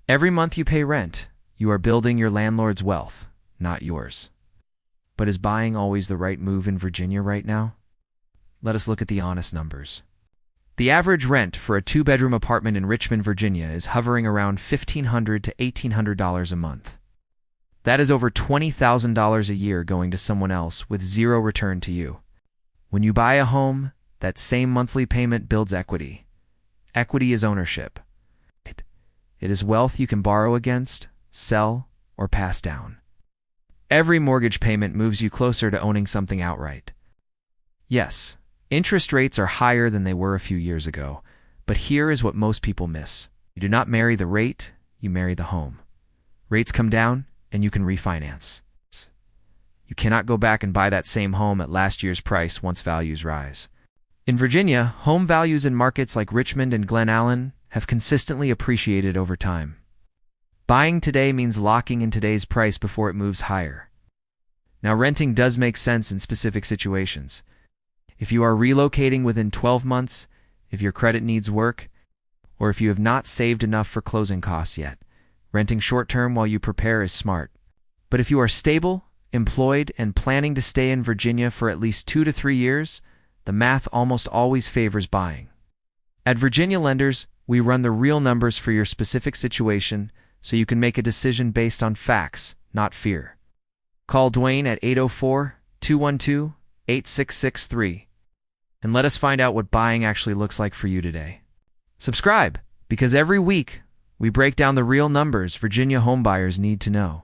Every month you pay rent, you are building your landlord's wealth, not yours. But is buying always the right move in Virginia right now? Let us look at the honest numbers. The average rent for a two-bedroom apartment in Richmond, Virginia is hovering around $1,500 to $1,800 a month. That is over $20,000 a year going to someone else with zero return to you. When you buy a home, that same monthly payment builds equity. Equity is ownership. It is wealth you can borrow against, sell, or pass down. Every mortgage payment moves you closer to owning something outright. Yes, interest rates are higher than they were a few years ago, but here is what most people miss. You do not marry the rate, you marry the home. Rates come down, and you can refinance. You cannot go back and buy that same home at last year's price once values rise. In Virginia, home values in markets like Richmond and Glen Allen have consistently appreciated over time. Buying today means locking in today's price before it moves higher. Now, renting does make sense in specific situations. If you are relocating within 12 months, if your credit needs work, or if you have not saved enough for closing costs yet, renting short-term while you prepare is smart. But if you are stable, employed, and planning to stay in Virginia for at least 2 to 3 years, the math almost always favors buying. At Virginia Lenders, we run the real numbers for your specific situation so you can make a decision based on facts, not fear. Call Duane at 804-212-8663 and let us find out what buying actually looks like for you today. Subscribe, because every week we break down the real numbers Virginia homebuyers need to know.